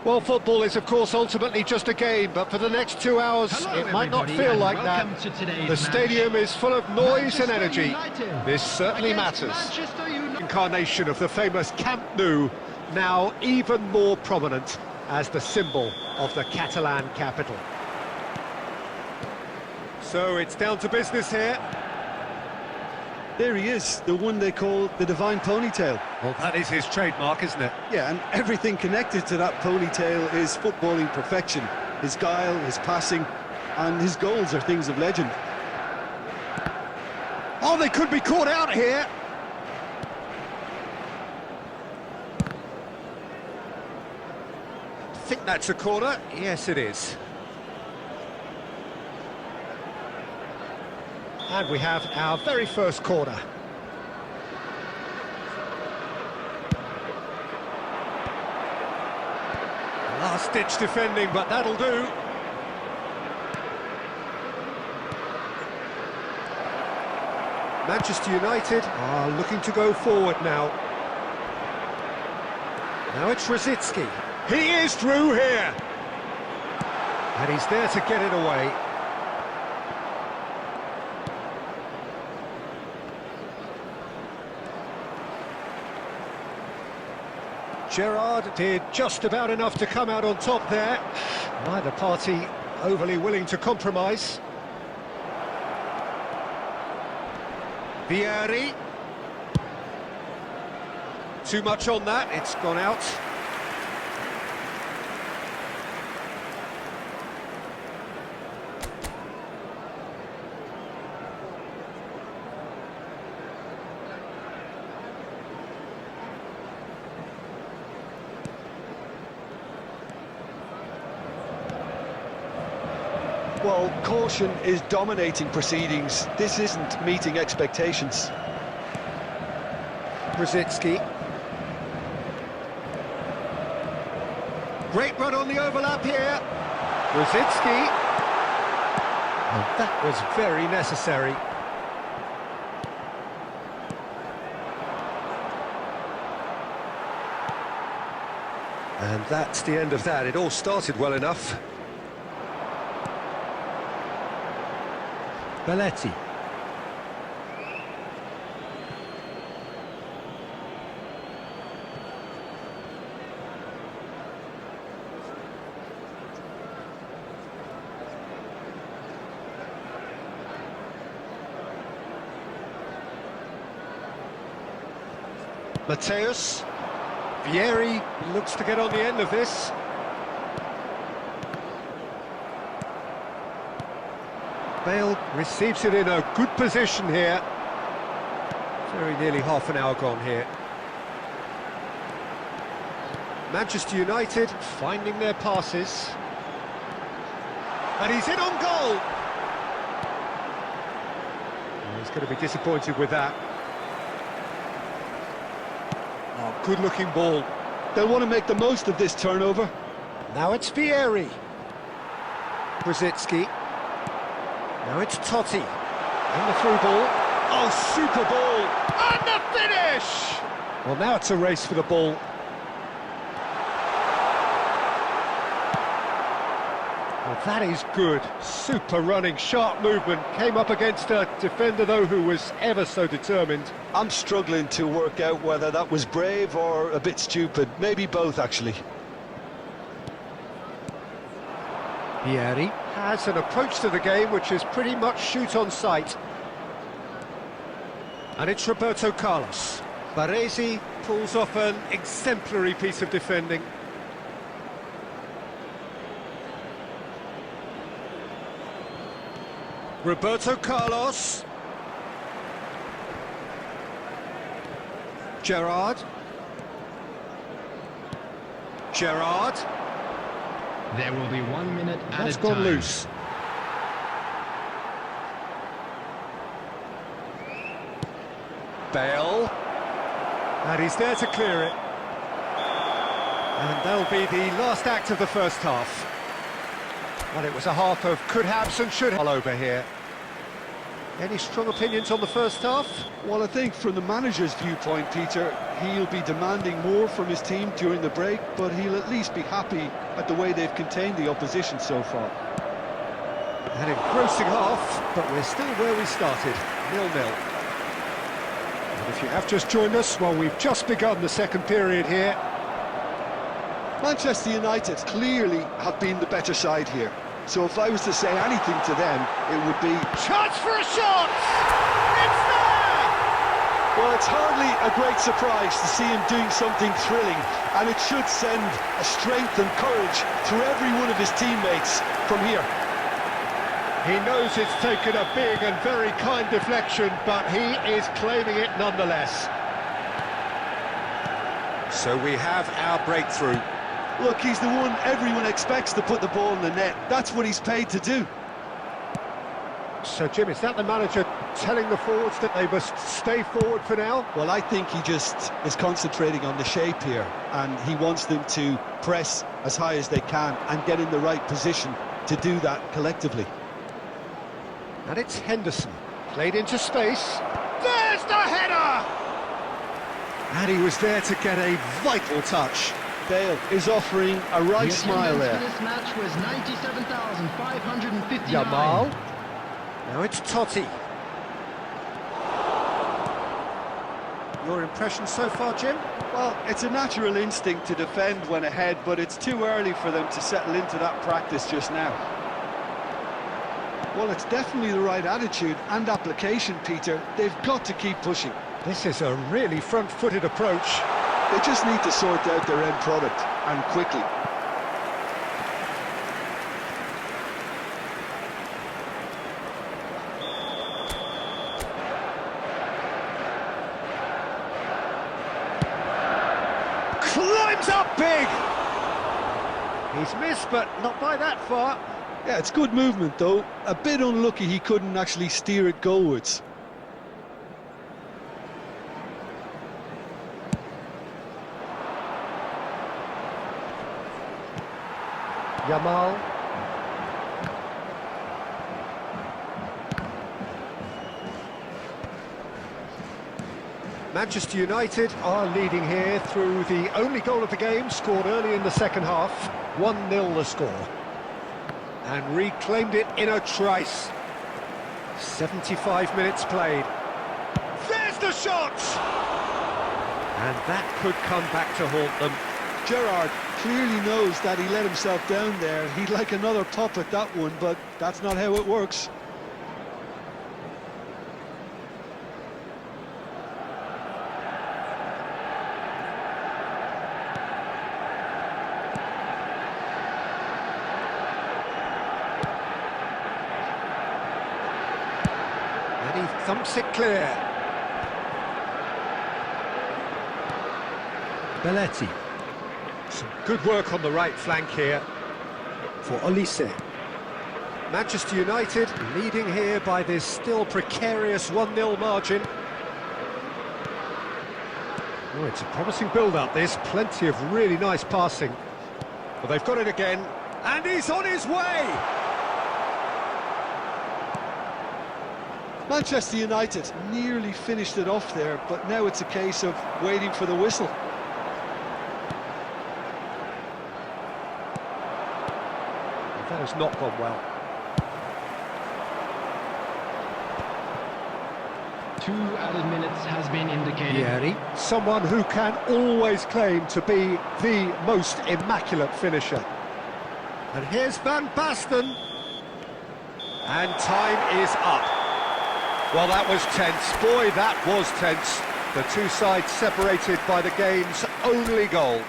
Well, football is, of course, ultimately just a game, but for the next 2 hours, it might not feel like that. The stadium is full of noise and energy. This certainly matters. Incarnation of the famous Camp Nou, now even more prominent as the symbol of the Catalan capital. So it's down to business here. There he is, the one they call the divine ponytail. Well, that is his trademark, isn't it? Yeah, and everything connected to that ponytail is footballing perfection. His guile, his passing, and his goals are things of legend. Oh, they could be caught out here. I think that's a corner. Yes, it is. And we have our very first corner. Last-ditch defending, but that'll do. Manchester United are looking to go forward now. Now it's Rosicki. He is through here. And he's there to get it away. Gerrard did just about enough to come out on top there. Neither party overly willing to compromise. Vieri. Too much on that, it's gone out. Well, caution is dominating proceedings. This isn't meeting expectations. Rosicki. Great run on the overlap here. Rosicki. Oh, that was very necessary. And that's the end of that. It all started well enough. Belletti. Mateus. Vieri looks to get on the end of this. Bale receives it in a good position here. Very nearly half an hour gone here. Manchester United finding their passes. And he's in on goal! Oh, he's going to be disappointed with that. Oh, good-looking ball. They'll want to make the most of this turnover. Now it's Vieri. Rosicki. Now it's Totti, and the through ball. Oh, super ball! And the finish! Well, now it's a race for the ball. Well, that is good. Super running, sharp movement. Came up against a defender, though, who was ever so determined. I'm struggling to work out whether that was brave or a bit stupid. Maybe both, actually. Vieri has an approach to the game which is pretty much shoot on sight. And it's Roberto Carlos. Baresi pulls off an exemplary piece of defending. Roberto Carlos. Gerrard. Gerrard. There will be 1 minute at a time. That's gone loose. Bale. And he's there to clear it. And that'll be the last act of the first half. Well, it was a half of could-haves and should-have all over here. Any strong opinions on the first half? Well, I think from the manager's viewpoint, Peter, he'll be demanding more from his team during the break, but he'll at least be happy at the way they've contained the opposition so far. An engrossing half, but we're still where we started, 0-0. And if you have just joined us, well, we've just begun the second period here. Manchester United clearly have been the better side here. So if I was to say anything to them, it would be... Chance for a shot! It's there! Well, it's hardly a great surprise to see him doing something thrilling, and it should send a strength and courage through every one of his teammates from here. He knows it's taken a big and very kind deflection, but he is claiming it nonetheless. So we have our breakthrough. Look, he's the one everyone expects to put the ball in the net. That's what he's paid to do. So, Jim, is that the manager telling the forwards that they must stay forward for now? Well, I think he just is concentrating on the shape here, and he wants them to press as high as they can and get in the right position to do that collectively. And it's Henderson, played into space. There's the header! And he was there to get a vital touch. Bale is offering a right smile there. This match was 97,559. Yamal. Now it's Totti. Your impression so far, Jim? Well, it's a natural instinct to defend when ahead, but it's too early for them to settle into that practice just now. Well, it's definitely the right attitude and application, Peter. They've got to keep pushing. This is a really front-footed approach. They just need to sort out their end product, and quickly. Climbs up big! He's missed, but not by that far. Yeah, it's good movement, though. A bit unlucky he couldn't actually steer it goalwards. Yamal. Manchester United are leading here through the only goal of the game, scored early in the second half. 1-0 the score. And reclaimed it in a trice. 75 minutes played. There's the shot! And that could come back to haunt them. Gerrard clearly knows that he let himself down there. He'd like another pop at that one, but that's not how it works. And he thumps it clear. Belletti. Some good work on the right flank here for Olise. Manchester United leading here by this still precarious 1-0 margin. Oh, it's a promising build-up, this. Plenty of really nice passing. Well, they've got it again, and he's on his way! Manchester United nearly finished it off there, but now it's a case of waiting for the whistle. That has not gone well. 2 added minutes has been indicated. Vieri, someone who can always claim to be the most immaculate finisher. And here's Van Basten. And time is up. Well, that was tense. Boy, that was tense. The two sides separated by the game's only goal.